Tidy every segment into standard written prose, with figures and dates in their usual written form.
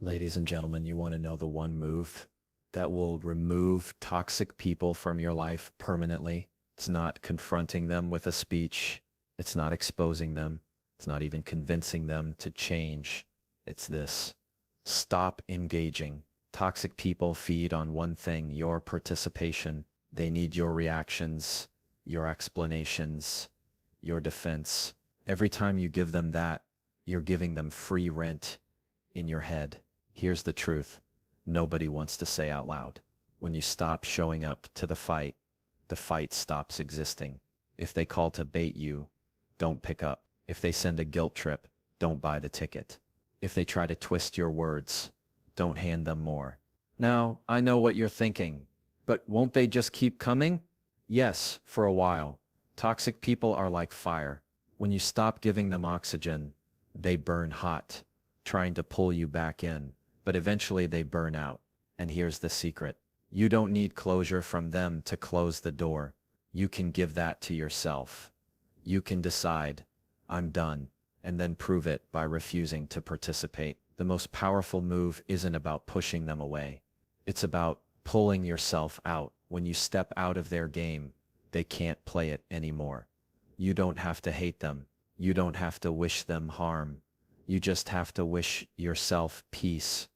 Ladies and gentlemen, you want to know the one move that will remove toxic people from your life permanently? It's not confronting them with a speech. It's not exposing them. It's not even convincing them to change. It's this. Stop engaging. Toxic people feed on one thing, your participation. They need your reactions, your explanations, your defense. Every time you give them that, you're giving them free rent in your head. Here's the truth. Nobody wants to say out loud. When you stop showing up to the fight stops existing. If they call to bait you, don't pick up. If they send a guilt trip, don't buy the ticket. If they try to twist your words, don't hand them more. Now, I know what you're thinking, but won't they just keep coming? Yes, for a while. Toxic people are like fire. When you stop giving them oxygen, they burn hot, trying to pull you back in, but eventually they burn out. And here's the secret. You don't need closure from them to close the door. You can give that to yourself. You can decide, I'm done, and then prove it by refusing to participate. The most powerful move isn't about pushing them away. It's about pulling yourself out. When you step out of their game, they can't play it anymore. You don't have to hate them. You don't have to wish them harm. You just have to wish yourself peace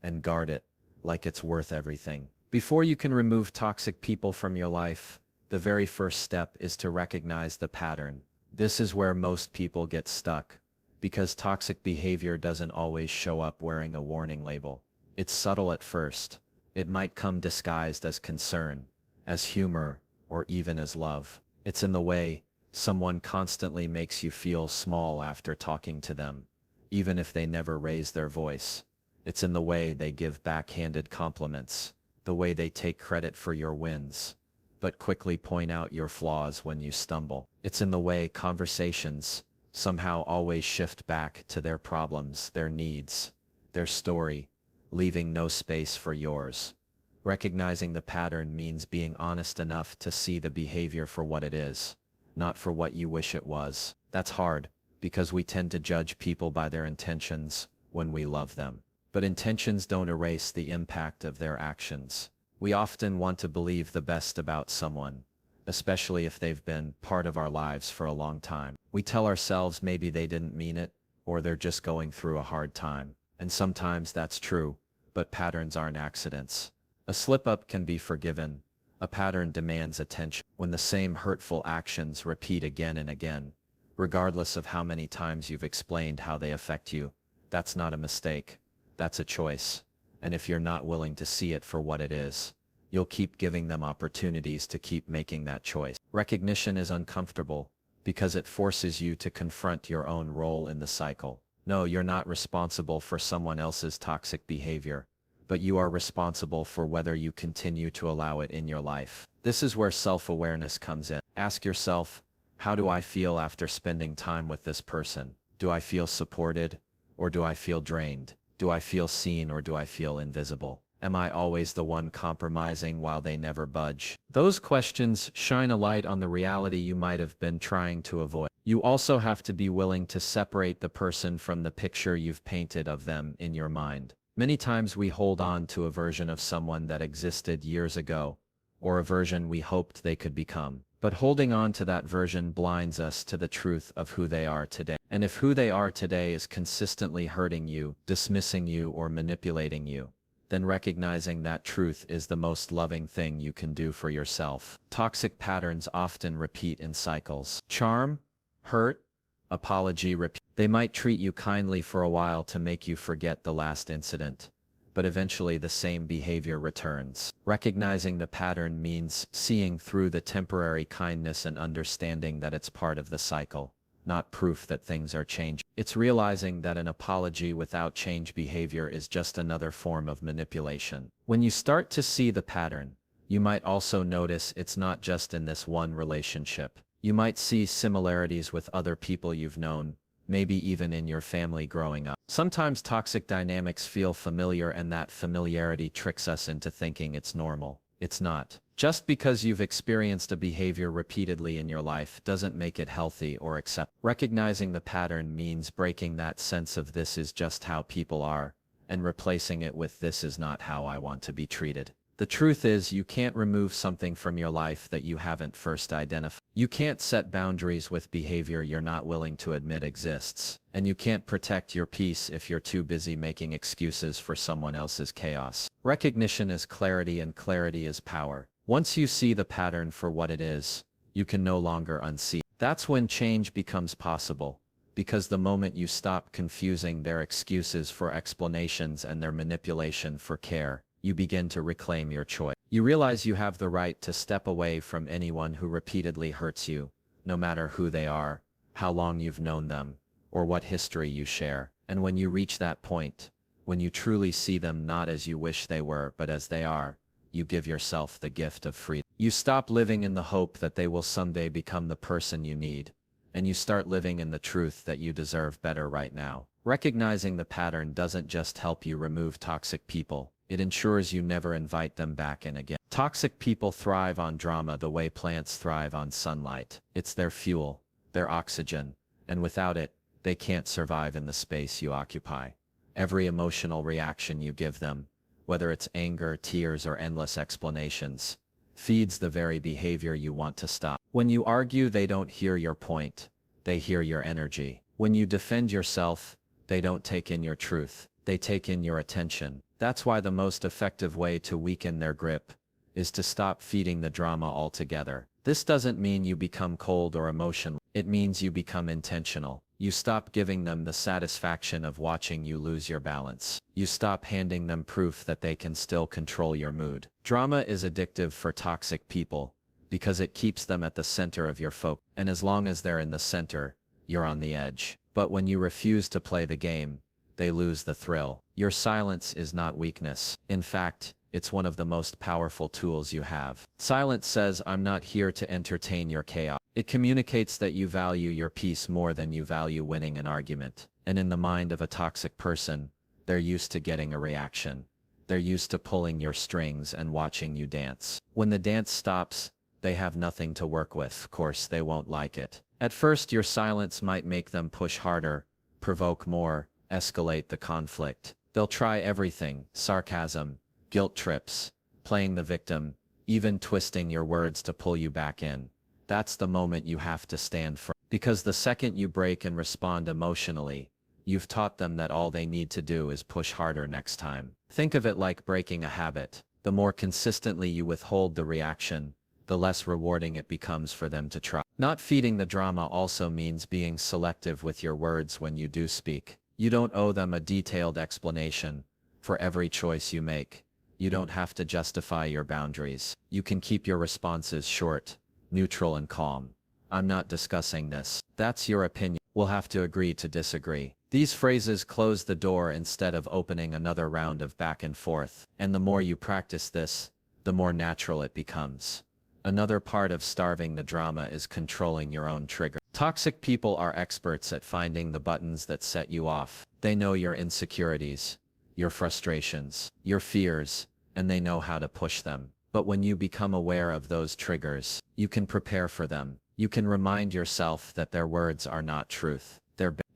and guard it like it's worth everything. Before you can remove toxic people from your life, the very first step is to recognize the pattern. This is where most people get stuck, because toxic behavior doesn't always show up wearing a warning label. It's subtle at first. It might come disguised as concern, as humor, or even as love. It's in the way someone constantly makes you feel small after talking to them, even if they never raise their voice. It's in the way they give backhanded compliments, the way they take credit for your wins, but quickly point out your flaws when you stumble. It's in the way conversations somehow always shift back to their problems, their needs, their story, leaving no space for yours. Recognizing the pattern means being honest enough to see the behavior for what it is, not for what you wish it was. That's hard, because we tend to judge people by their intentions when we love them. But intentions don't erase the impact of their actions. We often want to believe the best about someone, especially if they've been part of our lives for a long time. We tell ourselves maybe they didn't mean it, or they're just going through a hard time. And sometimes that's true, but patterns aren't accidents. A slip-up can be forgiven. A pattern demands attention. When the same hurtful actions repeat again and again, regardless of how many times you've explained how they affect you, that's not a mistake. That's a choice. And if you're not willing to see it for what it is, you'll keep giving them opportunities to keep making that choice. Recognition is uncomfortable because it forces you to confront your own role in the cycle. No, you're not responsible for someone else's toxic behavior, but you are responsible for whether you continue to allow it in your life. This is where self-awareness comes in. Ask yourself, how do I feel after spending time with this person? Do I feel supported, or do I feel drained? Do I feel seen, or do I feel invisible? Am I always the one compromising while they never budge? Those questions shine a light on the reality you might have been trying to avoid. You also have to be willing to separate the person from the picture you've painted of them in your mind. Many times we hold on to a version of someone that existed years ago, or a version we hoped they could become. But holding on to that version blinds us to the truth of who they are today. And if who they are today is consistently hurting you, dismissing you, or manipulating you, then recognizing that truth is the most loving thing you can do for yourself. Toxic patterns often repeat in cycles. Charm, hurt, apology, repeat. They might treat you kindly for a while to make you forget the last incident, but eventually the same behavior returns. Recognizing the pattern means seeing through the temporary kindness and understanding that it's part of the cycle, not proof that things are changing. It's realizing that an apology without change behavior is just another form of manipulation. When you start to see the pattern, you might also notice it's not just in this one relationship. You might see similarities with other people you've known, maybe even in your family growing up. Sometimes toxic dynamics feel familiar, and that familiarity tricks us into thinking it's normal. It's not. Just because you've experienced a behavior repeatedly in your life doesn't make it healthy or acceptable. Recognizing the pattern means breaking that sense of this is just how people are, and replacing it with "this is not how I want to be treated." The truth is, you can't remove something from your life that you haven't first identified. You can't set boundaries with behavior you're not willing to admit exists. And you can't protect your peace if you're too busy making excuses for someone else's chaos. Recognition is clarity, and clarity is power. Once you see the pattern for what it is, you can no longer unsee it. That's when change becomes possible. Because the moment you stop confusing their excuses for explanations and their manipulation for care, you begin to reclaim your choice. You realize you have the right to step away from anyone who repeatedly hurts you, no matter who they are, how long you've known them, or what history you share. And when you reach that point, when you truly see them not as you wish they were but as they are, you give yourself the gift of freedom. You stop living in the hope that they will someday become the person you need, and you start living in the truth that you deserve better right now. Recognizing the pattern doesn't just help you remove toxic people, it ensures you never invite them back in again. Toxic people thrive on drama the way plants thrive on sunlight. It's their fuel, their oxygen, and without it, they can't survive in the space you occupy. Every emotional reaction you give them, whether it's anger, tears, or endless explanations, feeds the very behavior you want to stop. When you argue, they don't hear your point, they hear your energy. When you defend yourself, they don't take in your truth, they take in your attention. That's why the most effective way to weaken their grip is to stop feeding the drama altogether. This doesn't mean you become cold or emotional. It means you become intentional. You stop giving them the satisfaction of watching you lose your balance. You stop handing them proof that they can still control your mood. Drama is addictive for toxic people because it keeps them at the center of your focus. And as long as they're in the center, you're on the edge. But when you refuse to play the game, they lose the thrill. Your silence is not weakness. In fact, it's one of the most powerful tools you have. Silence says, "I'm not here to entertain your chaos." It communicates that you value your peace more than you value winning an argument. And in the mind of a toxic person, they're used to getting a reaction. They're used to pulling your strings and watching you dance. When the dance stops, they have nothing to work with. Of course, they won't like it. At first, your silence might make them push harder, provoke more, escalate the conflict. They'll try everything: sarcasm, guilt trips, playing the victim, even twisting your words to pull you back in. That's the moment you have to stand firm. Because the second you break and respond emotionally, you've taught them that all they need to do is push harder next time. Think of it like breaking a habit. The more consistently you withhold the reaction, the less rewarding it becomes for them to try. Not feeding the drama also means being selective with your words when you do speak. You don't owe them a detailed explanation for every choice you make. You don't have to justify your boundaries. You can keep your responses short, neutral, and calm. "I'm not discussing this. That's your opinion. We'll have to agree to disagree." These phrases close the door instead of opening another round of back and forth. And the more you practice this, the more natural it becomes. Another part of starving the drama is controlling your own trigger. Toxic people are experts at finding the buttons that set you off. They know your insecurities, your frustrations, your fears, and they know how to push them. But when you become aware of those triggers, you can prepare for them. You can remind yourself that their words are not truth.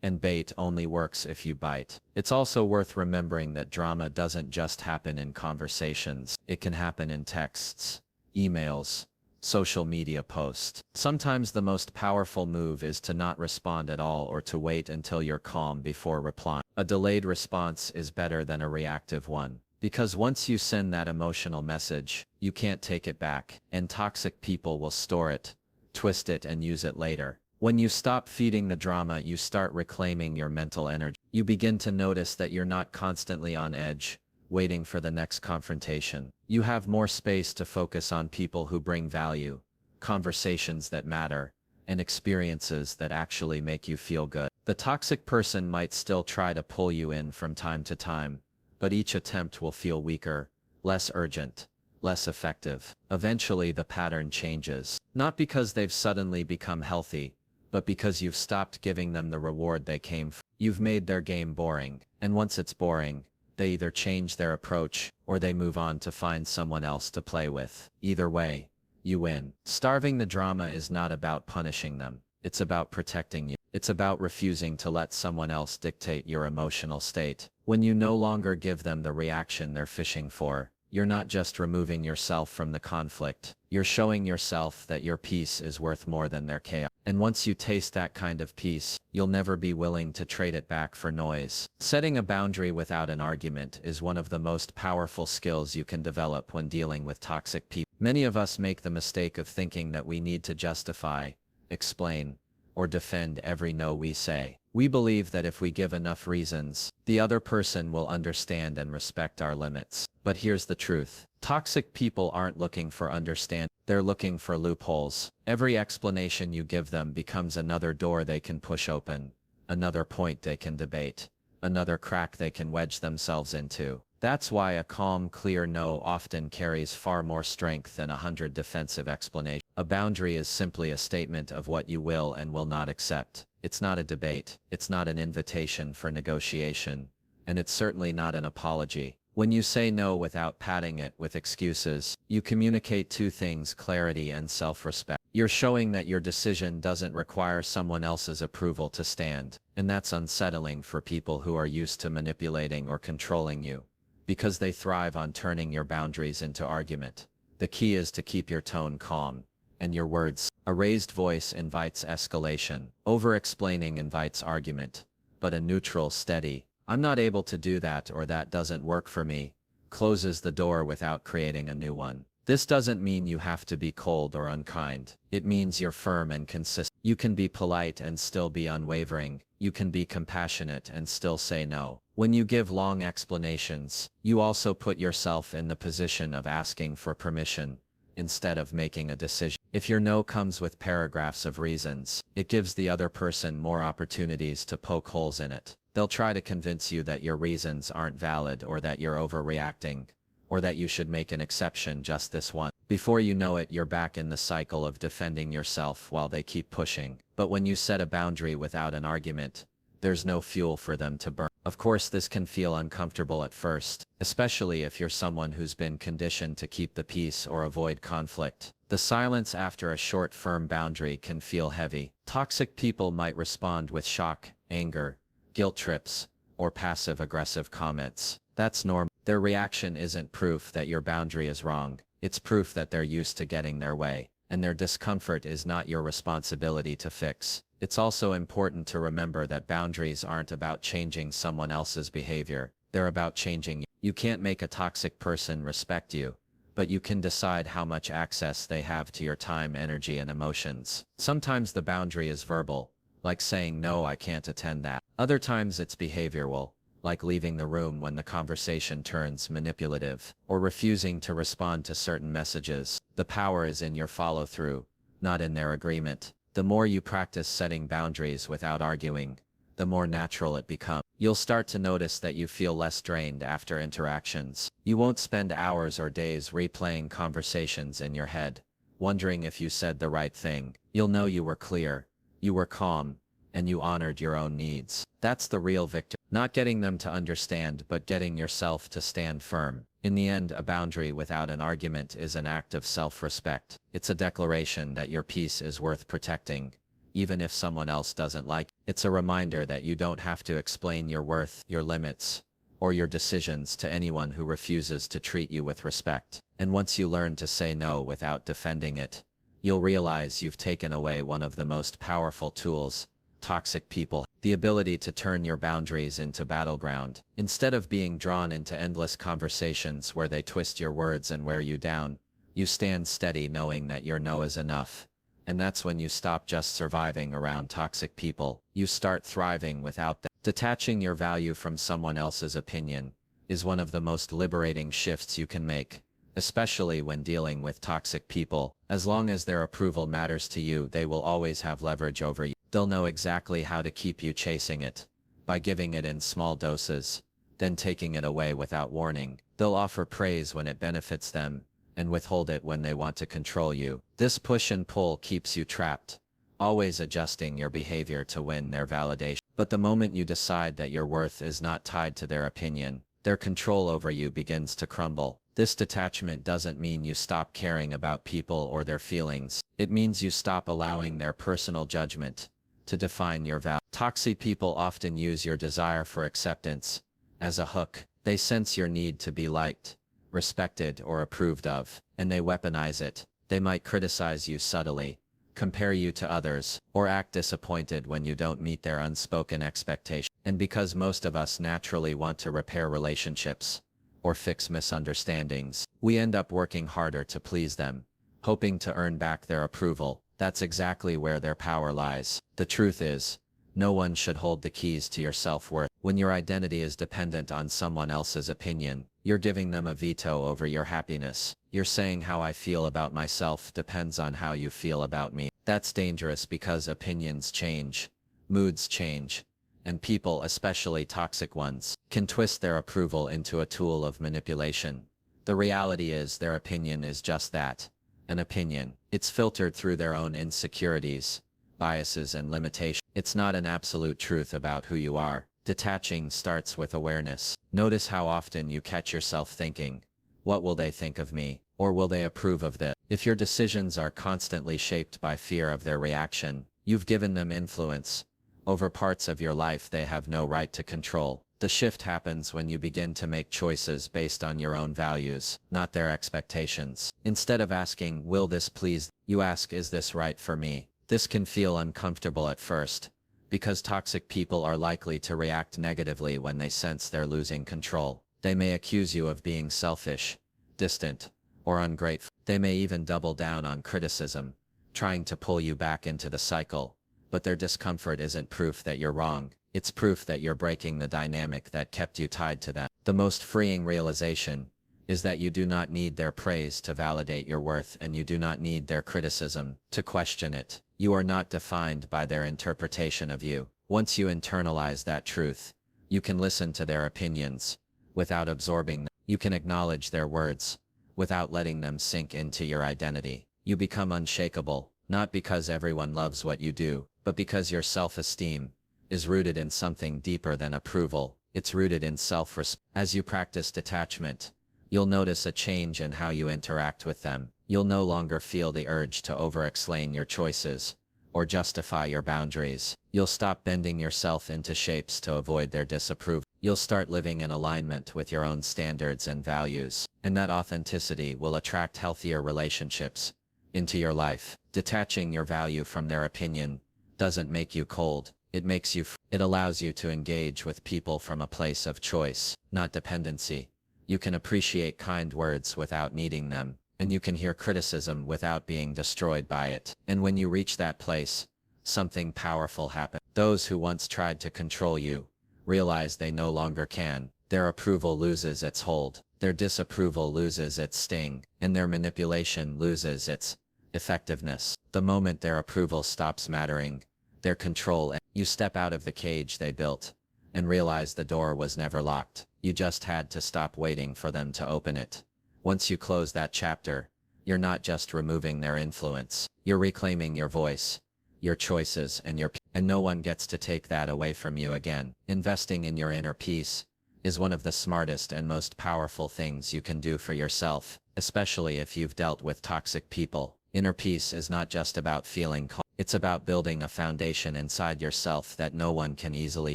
And bait only works if you bite. It's also worth remembering that drama doesn't just happen in conversations. It can happen in texts, emails, social media posts. Sometimes the most powerful move is to not respond at all or to wait until you're calm before replying. A delayed response is better than a reactive one. Because once you send that emotional message, you can't take it back, and toxic people will store it, twist it, and use it later. When you stop feeding the drama, you start reclaiming your mental energy. You begin to notice that you're not constantly on edge, waiting for the next confrontation. You have more space to focus on people who bring value, conversations that matter, and experiences that actually make you feel good. The toxic person might still try to pull you in from time to time, but each attempt will feel weaker, less urgent, less effective. Eventually the pattern changes. Not because they've suddenly become healthy, but because you've stopped giving them the reward they came for. You've made their game boring, and once it's boring, they either change their approach, or they move on to find someone else to play with. Either way, you win. Starving the drama is not about punishing them. It's about protecting you. It's about refusing to let someone else dictate your emotional state. When you no longer give them the reaction they're fishing for, you're not just removing yourself from the conflict. You're showing yourself that your peace is worth more than their chaos. And once you taste that kind of peace, you'll never be willing to trade it back for noise. Setting a boundary without an argument is one of the most powerful skills you can develop when dealing with toxic people. Many of us make the mistake of thinking that we need to justify, explain, or defend every no we say. We believe that if we give enough reasons, the other person will understand and respect our limits. But here's the truth. Toxic people aren't looking for understanding. They're looking for loopholes. Every explanation you give them becomes another door they can push open, another point they can debate, another crack they can wedge themselves into. That's why a calm, clear no often carries far more strength than 100 defensive explanations. A boundary is simply a statement of what you will and will not accept. It's not a debate. It's not an invitation for negotiation. And it's certainly not an apology. When you say no without padding it with excuses, you communicate two things: clarity and self-respect. You're showing that your decision doesn't require someone else's approval to stand. And that's unsettling for people who are used to manipulating or controlling you, because they thrive on turning your boundaries into argument. The key is to keep your tone calm and your words. A raised voice invites escalation. Over-explaining invites argument. But a neutral, steady, "I'm not able to do that," or "that doesn't work for me," closes the door without creating a new one. This doesn't mean you have to be cold or unkind. It means you're firm and consistent. You can be polite and still be unwavering. You can be compassionate and still say no. When you give long explanations, you also put yourself in the position of asking for permission instead of making a decision. If your no comes with paragraphs of reasons, it gives the other person more opportunities to poke holes in it. They'll try to convince you that your reasons aren't valid, or that you're overreacting, or that you should make an exception just this once. Before you know it, you're back in the cycle of defending yourself while they keep pushing. But when you set a boundary without an argument, there's no fuel for them to burn. Of course, this can feel uncomfortable at first, especially if you're someone who's been conditioned to keep the peace or avoid conflict. The silence after a short, firm boundary can feel heavy. Toxic people might respond with shock, anger, guilt trips, or passive-aggressive comments. That's normal. Their reaction isn't proof that your boundary is wrong. It's proof that they're used to getting their way, and their discomfort is not your responsibility to fix. It's also important to remember that boundaries aren't about changing someone else's behavior. They're about changing you. You can't make a toxic person respect you, but you can decide how much access they have to your time, energy, and emotions. Sometimes the boundary is verbal, like saying, "No, I can't attend that." Other times it's behavioral, like leaving the room when the conversation turns manipulative, or refusing to respond to certain messages. The power is in your follow-through, not in their agreement. The more you practice setting boundaries without arguing, the more natural it becomes. You'll start to notice that you feel less drained after interactions. You won't spend hours or days replaying conversations in your head, wondering if you said the right thing. You'll know you were clear, you were calm, and you honored your own needs. That's the real victory. Not getting them to understand, but getting yourself to stand firm. In the end, a boundary without an argument is an act of self-respect. It's a declaration that your peace is worth protecting, even if someone else doesn't like it. It's a reminder that you don't have to explain your worth, your limits, or your decisions to anyone who refuses to treat you with respect. And once you learn to say no without defending it, you'll realize you've taken away one of the most powerful tools toxic people, the ability to turn your boundaries into battleground. Instead of being drawn into endless conversations where they twist your words and wear you down, you stand steady knowing that your no is enough. And that's when you stop just surviving around toxic people. You start thriving without them. Detaching your value from someone else's opinion is one of the most liberating shifts you can make, especially when dealing with toxic people. As long as their approval matters to you, they will always have leverage over you. They'll know exactly how to keep you chasing it, by giving it in small doses, then taking it away without warning. They'll offer praise when it benefits them, and withhold it when they want to control you. This push and pull keeps you trapped, always adjusting your behavior to win their validation. But the moment you decide that your worth is not tied to their opinion, their control over you begins to crumble. This detachment doesn't mean you stop caring about people or their feelings. It means you stop allowing their personal judgment to define your value. Toxic people often use your desire for acceptance as a hook. They sense your need to be liked, respected, or approved of, and they weaponize it. They might criticize you subtly, compare you to others, or act disappointed when you don't meet their unspoken expectations. And because most of us naturally want to repair relationships or fix misunderstandings, we end up working harder to please them, hoping to earn back their approval. That's exactly where their power lies. The truth is, no one should hold the keys to your self-worth. When your identity is dependent on someone else's opinion, you're giving them a veto over your happiness. You're saying how I feel about myself depends on how you feel about me. That's dangerous because opinions change, moods change, and people, especially toxic ones, can twist their approval into a tool of manipulation. The reality is their opinion is just that, an opinion. It's filtered through their own insecurities, biases, and limitations. It's not an absolute truth about who you are. Detaching starts with awareness. Notice how often you catch yourself thinking, what will they think of me? Or will they approve of this? If your decisions are constantly shaped by fear of their reaction, you've given them influence over parts of your life they have no right to control. The shift happens when you begin to make choices based on your own values, not their expectations. Instead of asking, will this please, you ask, is this right for me? This can feel uncomfortable at first, because toxic people are likely to react negatively when they sense they're losing control. They may accuse you of being selfish, distant, or ungrateful. They may even double down on criticism, trying to pull you back into the cycle. But their discomfort isn't proof that you're wrong. It's proof that you're breaking the dynamic that kept you tied to them. The most freeing realization is that you do not need their praise to validate your worth, and you do not need their criticism to question it. You are not defined by their interpretation of you. Once you internalize that truth, you can listen to their opinions without absorbing them. You can acknowledge their words without letting them sink into your identity. You become unshakable, not because everyone loves what you do, but because your self-esteem is rooted in something deeper than approval. It's rooted in self-respect. As you practice detachment, you'll notice a change in how you interact with them. You'll no longer feel the urge to over-explain your choices or justify your boundaries. You'll stop bending yourself into shapes to avoid their disapproval. You'll start living in alignment with your own standards and values, and that authenticity will attract healthier relationships into your life. Detaching your value from their opinion doesn't make you cold. It makes you free. It allows you to engage with people from a place of choice, not dependency. You can appreciate kind words without needing them, and you can hear criticism without being destroyed by it. And when you reach that place, something powerful happens. Those who once tried to control you realize they no longer can. Their approval loses its hold, their disapproval loses its sting, and their manipulation loses its effectiveness. The moment their approval stops mattering, their control, and you step out of the cage they built and realize the door was never locked. You just had to stop waiting for them to open it. Once you close that chapter, you're not just removing their influence, you're reclaiming your voice, your choices, and no one gets to take that away from you again. Investing in your inner peace is one of the smartest and most powerful things you can do for yourself, especially if you've dealt with toxic people. Inner peace is not just about feeling calm. It's about building a foundation inside yourself that no one can easily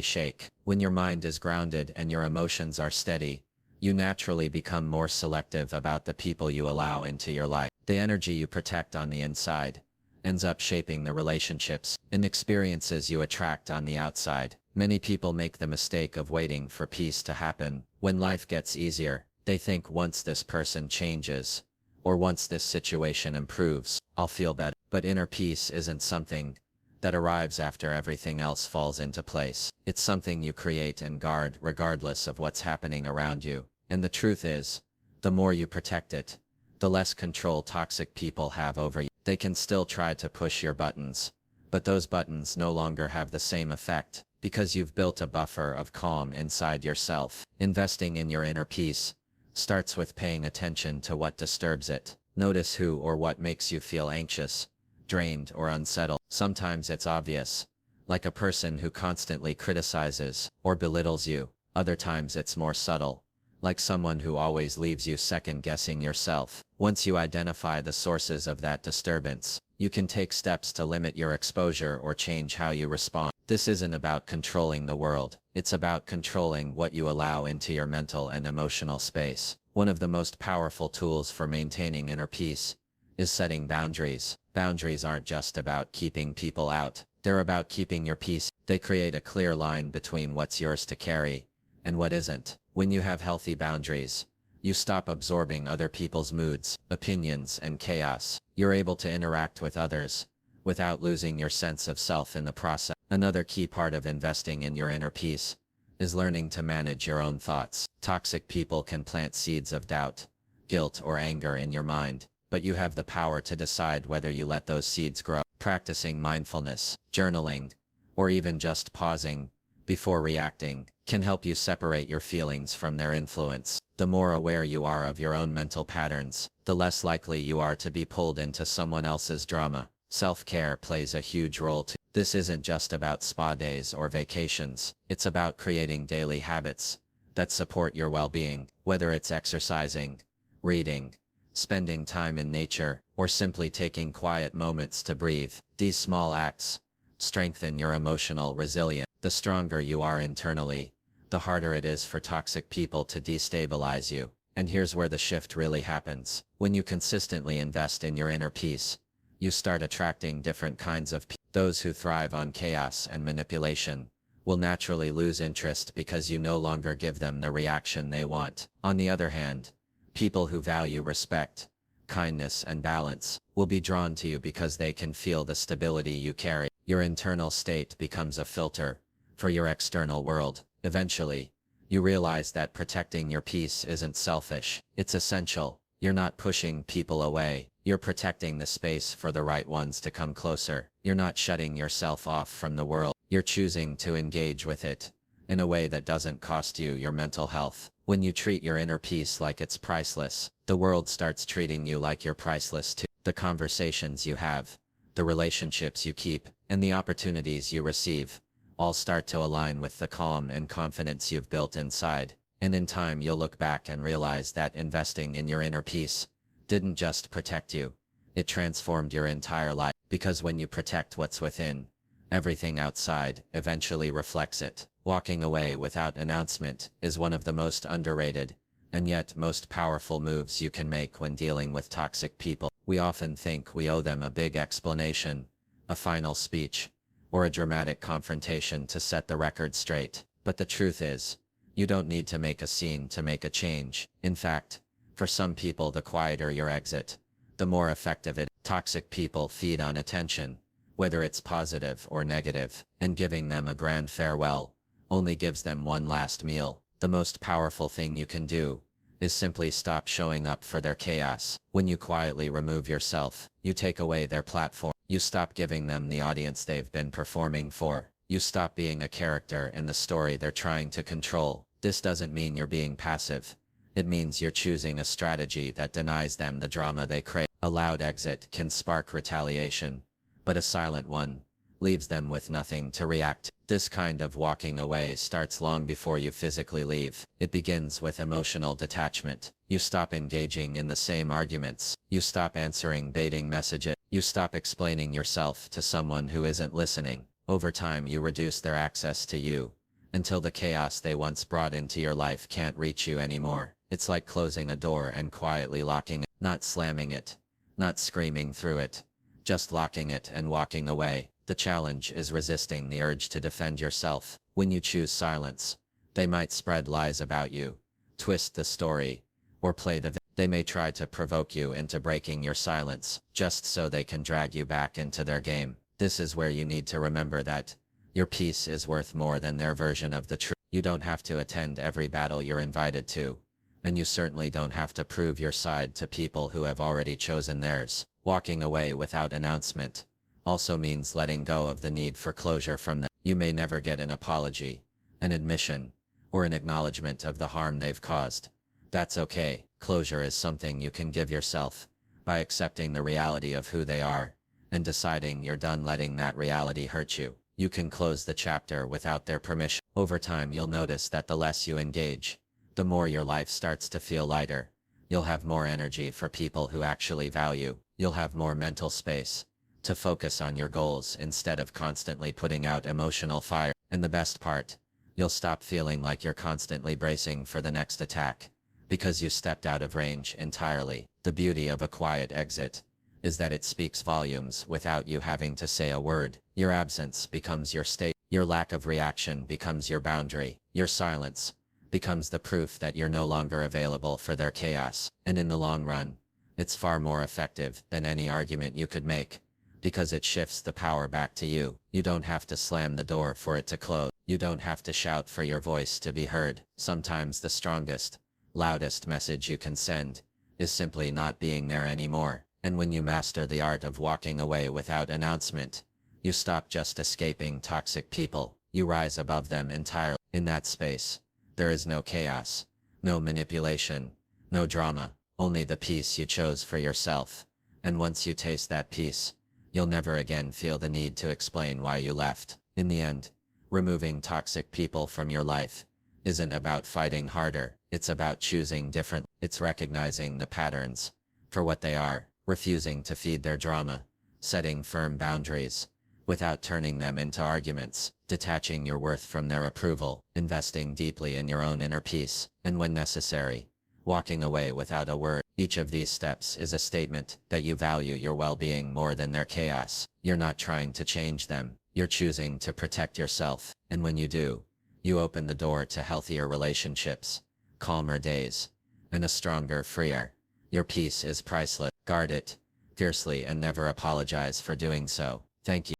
shake. When your mind is grounded and your emotions are steady, you naturally become more selective about the people you allow into your life. The energy you protect on the inside ends up shaping the relationships and experiences you attract on the outside. Many people make the mistake of waiting for peace to happen. When life gets easier, they think once this person changes, or once this situation improves, I'll feel better. But inner peace isn't something that arrives after everything else falls into place. It's something you create and guard regardless of what's happening around you. And the truth is, the more you protect it, the less control toxic people have over you. They can still try to push your buttons, but those buttons no longer have the same effect because you've built a buffer of calm inside yourself. Investing in your inner peace starts with paying attention to what disturbs it. Notice who or what makes you feel anxious, drained, or unsettled. Sometimes it's obvious, like a person who constantly criticizes or belittles you. Other times it's more subtle, like someone who always leaves you second guessing yourself. Once you identify the sources of that disturbance, you can take steps to limit your exposure or change how you respond. This isn't about controlling the world. It's about controlling what you allow into your mental and emotional space. One of the most powerful tools for maintaining inner peace is setting boundaries. Boundaries aren't just about keeping people out. They're about keeping your peace. They create a clear line between what's yours to carry and what isn't. When you have healthy boundaries, you stop absorbing other people's moods, opinions, and chaos. You're able to interact with others without losing your sense of self in the process. Another key part of investing in your inner peace is learning to manage your own thoughts. Toxic people can plant seeds of doubt, guilt, or anger in your mind, but you have the power to decide whether you let those seeds grow. Practicing mindfulness, journaling, or even just pausing before reacting can help you separate your feelings from their influence. The more aware you are of your own mental patterns, the less likely you are to be pulled into someone else's drama. Self-care plays a huge role too. This isn't just about spa days or vacations. It's about creating daily habits that support your well-being, whether it's exercising, reading, spending time in nature, or simply taking quiet moments to breathe. These small acts strengthen your emotional resilience. The stronger you are internally, the harder it is for toxic people to destabilize you. And here's where the shift really happens. When you consistently invest in your inner peace, you start attracting different kinds of people. Those who thrive on chaos and manipulation will naturally lose interest because you no longer give them the reaction they want. On the other hand, people who value respect, kindness, and balance will be drawn to you because they can feel the stability you carry. Your internal state becomes a filter for your external world. Eventually, you realize that protecting your peace isn't selfish. It's essential. You're not pushing people away. You're protecting the space for the right ones to come closer. You're not shutting yourself off from the world. You're choosing to engage with it in a way that doesn't cost you your mental health. When you treat your inner peace like it's priceless, the world starts treating you like you're priceless too. The conversations you have, the relationships you keep, and the opportunities you receive all start to align with the calm and confidence you've built inside. And in time you'll look back and realize that investing in your inner peace didn't just protect you, it transformed your entire life. Because when you protect what's within, everything outside eventually reflects it. Walking away without announcement is one of the most underrated and yet most powerful moves you can make when dealing with toxic people. We often think we owe them a big explanation, a final speech, or a dramatic confrontation to set the record straight. But the truth is, you don't need to make a scene to make a change. In fact, for some people, the quieter your exit, the more effective it is. Toxic people feed on attention, whether it's positive or negative, and giving them a grand farewell only gives them one last meal. The most powerful thing you can do is simply stop showing up for their chaos. When you quietly remove yourself, you take away their platform. You stop giving them the audience they've been performing for. You stop being a character in the story they're trying to control. This doesn't mean you're being passive. It means you're choosing a strategy that denies them the drama they crave. A loud exit can spark retaliation, but a silent one leaves them with nothing to react to. This kind of walking away starts long before you physically leave. It begins with emotional detachment. You stop engaging in the same arguments. You stop answering baiting messages. You stop explaining yourself to someone who isn't listening. Over time, you reduce their access to you until the chaos they once brought into your life can't reach you anymore. It's like closing a door and quietly locking it, not slamming it, not screaming through it, just locking it and walking away. The challenge is resisting the urge to defend yourself. When you choose silence, they might spread lies about you, twist the story, or play the They may try to provoke you into breaking your silence, just so they can drag you back into their game. This is where you need to remember that your peace is worth more than their version of the truth. You don't have to attend every battle you're invited to, and you certainly don't have to prove your side to people who have already chosen theirs. Walking away without announcement also means letting go of the need for closure from them. You may never get an apology, an admission, or an acknowledgement of the harm they've caused. That's okay. Closure is something you can give yourself by accepting the reality of who they are and deciding you're done letting that reality hurt you. You can close the chapter without their permission. Over time, you'll notice that the less you engage, the more your life starts to feel lighter. You'll have more energy for people who actually value. You'll have more mental space to focus on your goals instead of constantly putting out emotional fire. And the best part, you'll stop feeling like you're constantly bracing for the next attack, because you stepped out of range entirely. The beauty of a quiet exit is that it speaks volumes without you having to say a word. Your absence becomes your state. Your lack of reaction becomes your boundary. Your silence becomes the proof that you're no longer available for their chaos. And in the long run, it's far more effective than any argument you could make, because it shifts the power back to you. You don't have to slam the door for it to close. You don't have to shout for your voice to be heard. Sometimes the strongest, loudest message you can send is simply not being there anymore. And when you master the art of walking away without announcement, you stop just escaping toxic people. You rise above them entirely. In that space, there is no chaos, no manipulation, no drama, only the peace you chose for yourself. And once you taste that peace, you'll never again feel the need to explain why you left. In the end, removing toxic people from your life isn't about fighting harder. It's about choosing different. It's recognizing the patterns for what they are, refusing to feed their drama, setting firm boundaries without turning them into arguments, detaching your worth from their approval, investing deeply in your own inner peace, and when necessary, walking away without a word. Each of these steps is a statement that you value your well-being more than their chaos. You're not trying to change them. You're choosing to protect yourself. And when you do, you open the door to healthier relationships, calmer days, and a stronger, freer. Your peace is priceless. Guard it fiercely and never apologize for doing so. Thank you.